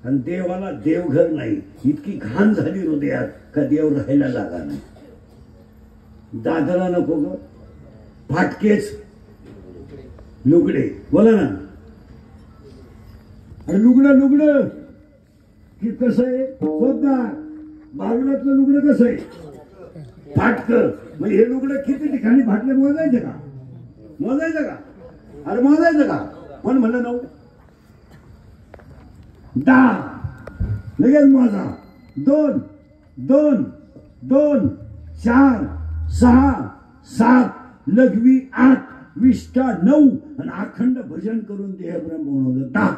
आणि देवाला देवघर नाही, इतकी घाण झाली हृदयात का देव राहायला जागा नाही. दादरा नको ग, फाटकेच लुगडे. बोला ना. अरे लुगडं लुगडं की कसं आहे स्वतः बागलातलं लुगडं कसं आहे फाटकं. मग हे लुगडं किती ठिकाणी फाटले मोजायचं का? मोजायचं का? अरे मोजायचं का? पण म्हणलं नऊ 10 लगेच मोजा. 2 2 2 4 6 7 लघवी 8 विष्ठा 9 आणि अखंड भजन करून देहब्रह्म बनवलं 10.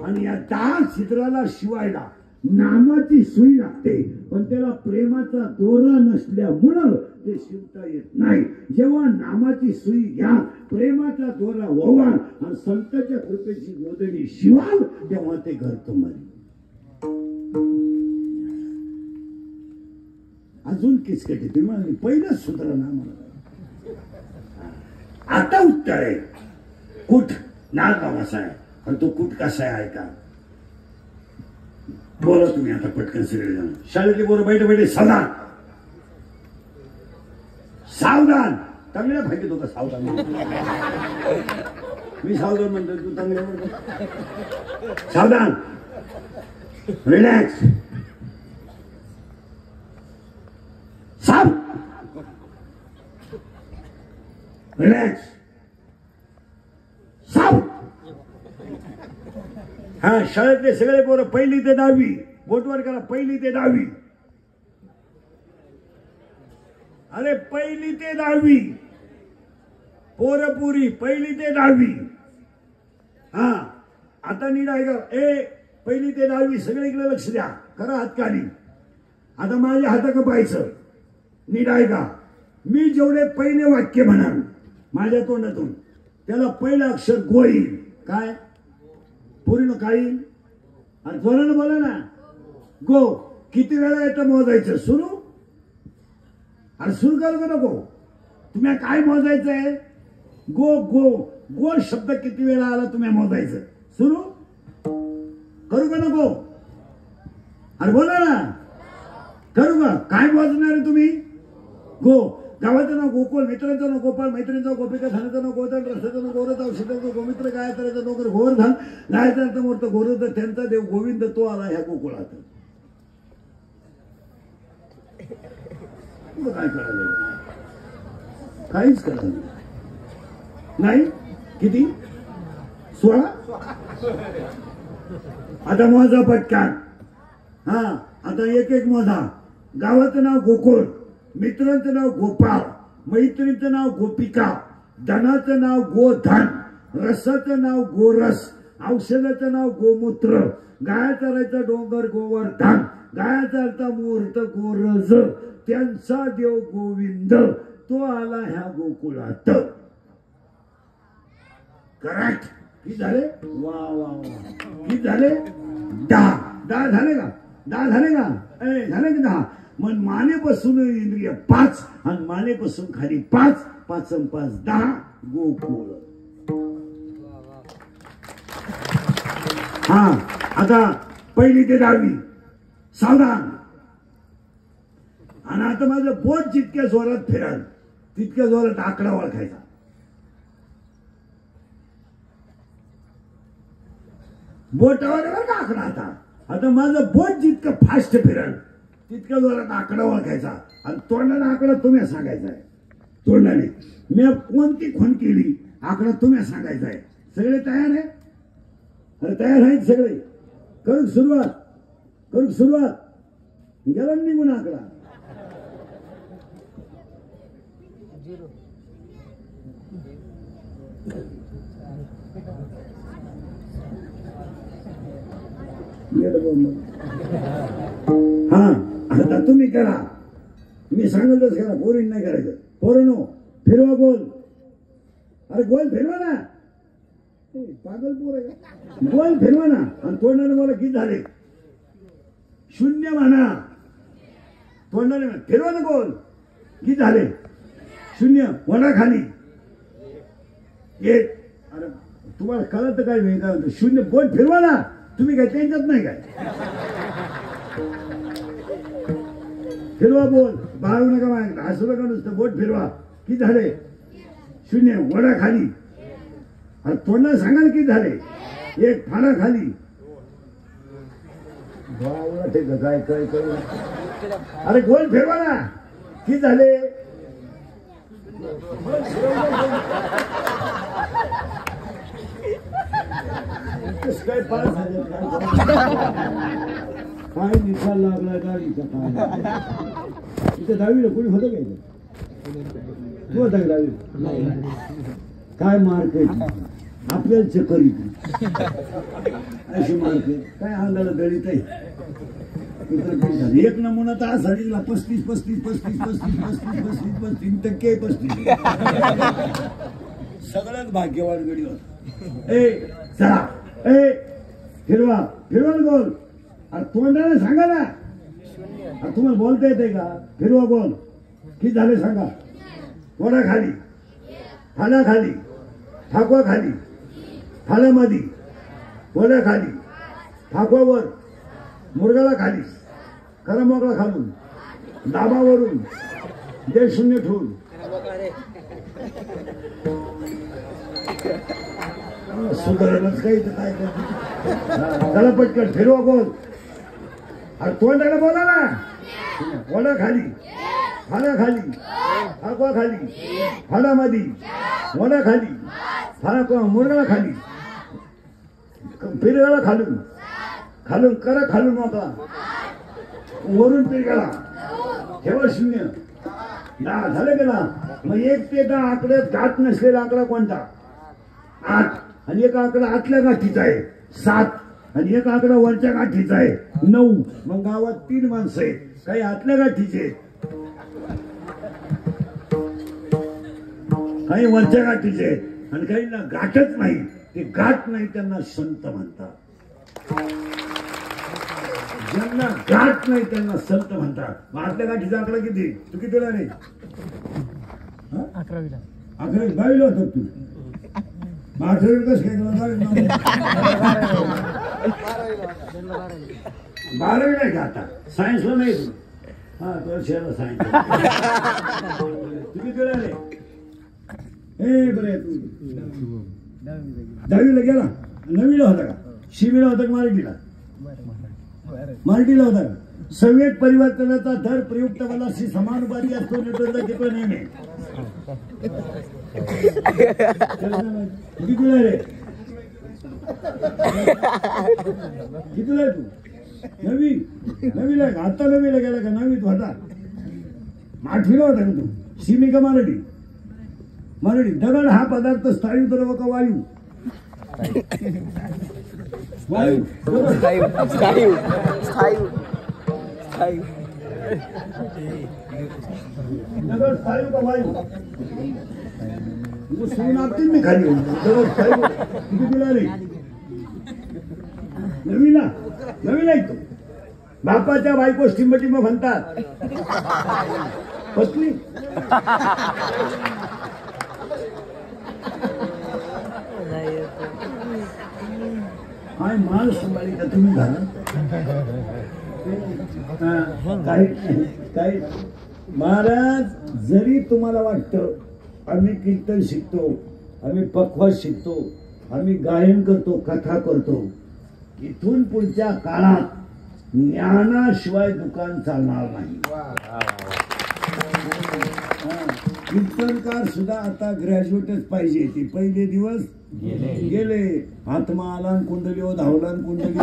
आणि या 10 छिद्राला शिवायला नामाची सुई लागते, पण त्याला प्रेमाचा दोरा नसल्यामुळं ते शिवता येत नाही. जेव्हा नामाची सुई घ्या, प्रेमाचा दोरा ओवा आणि संतांच्या कृपेची गोदडी शिवाल, तेव्हा ते घर तुम्हाला. अजून किचकटी तुम्ही म्हणाली पहिलंच सूत्र ना मला. आता उत्तर आहे कुठ नागाव असा आहे, आणि तो कुठ कसा आहे ऐका. बोला तुम्ही आता पटकन सगळेजण. शाळेतली बोल बैठे बैठे सावधान सावधान. चांगल्या फायदे तो का सावधान. मी सावधान म्हणतो, तू चांगल्या म्हणतो सावधान. रिलॅक्स. साव रिलॅक्स. साव. हा शाळेतले सगळे पोरं 1ली ते 10वी बोटवर करा. 1ली ते 10वी. अरे 1ली ते 10वी पोरपुरी 1ली ते 10वी. हा आता नीट आहे का? 1ली ते 10वी सगळे इकडे लक्ष द्या. करा हात खाली. आता माझ्या हाताक पाहायचं. नीट आहे का? मी जेवढे पहिले वाक्य म्हणाल माझ्या तोंडातून त्याला पहिलं अक्षर गो येईल. काय पूर्ण काही आणि जोरानं बोला ना. गो. किती वेळा येतं मोजायचं? सुरू. आणि सुरू करू का नको? तुम्ही काय मोजायचंय? गो गो गो शब्द किती वेळा आला तुम्ही मोजायचं. सुरू करू का नको? अरे बोला ना. करू का? काय मोजणार आहे तुम्ही? गो. गावाचं नाव गोकुळ, मित्रांचं नाव गोपाळ, मैत्रिणीचं गोपिका, धनाचं नाव गोधन, रसाचं नाव गोरध, औषधाचं गोमित्र, गायत्राचं नोकर गोवर्धन, गायत्राचं मूर्त गोरध, त्यांचा देव गोविंद, तो आला ह्या गोकुळात. काय करायला? काहीच करायला नाही. किती? 16. आता मोजा पटकन. हा आता एक एक मोजा. गावाचं नाव गोकुळ, मित्रांचं नाव गोपाळ, मैत्रीचं नाव गोपिका, धनाचं नाव गोधन, रसाचं नाव गोरस, औषधाचं नाव गोमूत्र, गायाचा राहायचा डोंगर गोवर्धन, गायाचा अर्थ मुहूर्त गोरज, त्यांचा देव गोविंद, तो आला ह्या गोकुळात. करेक्ट. किती झाले? वा वा वा. किती झाले? 10. 10 झाले का? 10 झाले का? झाले की 10? मग मानेपासून इंद्रिय 5 आणि मानेपासून खाली 5. 5 आणि 5 10 गोकुळ. हा आता 1ली ते 10वी सावधान. आणि आता माझं बोट जितक्या जोरात फिरल तितक्या जोरात आकडा ओळखायचा. बोटावर का आकडा. आता माझं बोट जितकं फास्ट फिरल तितक्या जोरात आकडा ओळखायचा आणि तोंडाने आकडा तुम्ही सांगायचा आहे. तोंडाने मी कोणती खूण केली आकडा तुम्ही सांगायचा आहे. सगळे तयार आहे? अरे तयार आहेत सगळे? करू सुरुवात. करू सुरुवात. गेला निघून आकडा. हा आता तुम्ही करा. मी सांगतच करा. पोरीन नाही करायचं. पोरांनो फिरवा गोल. अरे गोल फिरवा ना. पागल पोर आहे का? गोल फिरवा ना. आणि तोंडाने मला किती झाले? 0 म्हणा. तोंडाने फिरवा ना गोल. किती झाले? 0. वडा खाली 1. अरे तुम्हाला कळत काय? मी काय म्हणतो? 0. बोट फिरवा ना. तुम्ही काय त्यांच्यात नाही काय? फिरवा बोल, बाळू नका माग, हसू नका, नुसतं बोट फिरवा. किती झाले? 0. वडा खाली. अरे तोंडाला सांगा ना किती झाले? 1. फाना खाली. काय काय करू? अरे गोल फिरवा ना. किती झाले? काय 5 झाले? काय निकाल लागला गाडीचा? काय इथे 10वीला कोणी होतं काय? तू होता का 10वी? काय मार्क आहे आपल्याला? चक्कर येते अशी मार्क आहे. काय आंधळा दळीत आहे. 1 नमुना तर असा निघाला 35 35 35 35 35 35 35% 35. सगळ्यात भाग्यवान गडी होता. ए चला, ए फिरवा फिरवा बोल. अरे तोंडाने सांगा ना. अरे तुम्हाला बोलता येते का? फिरवा बोल. किती झाले सांगा? वडा खाली, फाना खाली, ठाकवा खाली, फानामध्ये, वडा खाली, ठाकवावर, मुरगाला खाली, खरा मोकळा खालून, दाबावरून, 0 ठेवून. सुधारणच काही तर काय करतो. त्याला पटकन फिरवा बोल. अरे तोंडाला बोला ना. वडा खाली, फाना खाली, ठाकवा खाली, फानामध्ये, वडा खाली, फाना मुरगाला खाली, पिरगाला खालून, खालून करा खालून मोकळा, वरून पिरगाला ठेवा 0. 10 झालं का ना? मग 1 ते 10 आकड्यात गाठ नसलेला आकडा कोणता? 8. आणि 1 आकडा आतल्या गाठीचा आहे 7. आणि 1 आकडा वरच्या गाठीचा आहे 9. मग गावात 3 माणसं आहेत. काही आतल्या गाठीचे, काही वरच्या गाठीचे आहेत, आणि काहींना गाठच नाही. ते गाठ नाही त्यांना संत म्हणतात. ज्यांना गाठ नाही त्यांना संत म्हणतात. मग आतल्या गाठीचा आकडा किती? तू कितीला रे? 11वीला. 11वी होता तू? 18वी कसं काय केलं? 12वी नाही का आता? सायन्सला नाही तू? हा तो शेअर सायन्स. तुम्ही केलं रे? ए बरे तू 10वीला गेला? 9वीला होता का? 6वीला होता का? मराठीला? मराठीला होता का? संवेद परिवर्तनाचा दर प्रयुक्त बलाशी समानुपाती असतो. न्यूटनचा किती नेहमी कितीला रे? कितीला तू? 9वी? 9वीला का? आता 9वीला गेला का? 9वीत होता? 8वीला होता का तू? सीमी का मराठी? मराठी. दगड हा पदार्थ स्थायू द्रव का वायू? वायू. दगड स्थायू का वायू? सोडून आपतील मी खाली. दगड स्थायू किती दिला रे? 9वीला? 9वीला येतो. बापाच्या बायको टिंब म्हणतात. पत्नी काय माल सांभाळी का तुम्ही? झालं काही महाराज. जरी तुम्हाला वाटतं आम्ही कीर्तन शिकतो, आम्ही पखवाज शिकतो, आम्ही गायन करतो, कथा करतो, इथून पुढच्या काळात ज्ञानाशिवाय दुकान चालणार नाही. कीर्तनकार सुद्धा आता ग्रॅज्युएटच पाहिजे. ते पहिले दिवस गेले. आत्मा आला कुंडली धावला कुंडली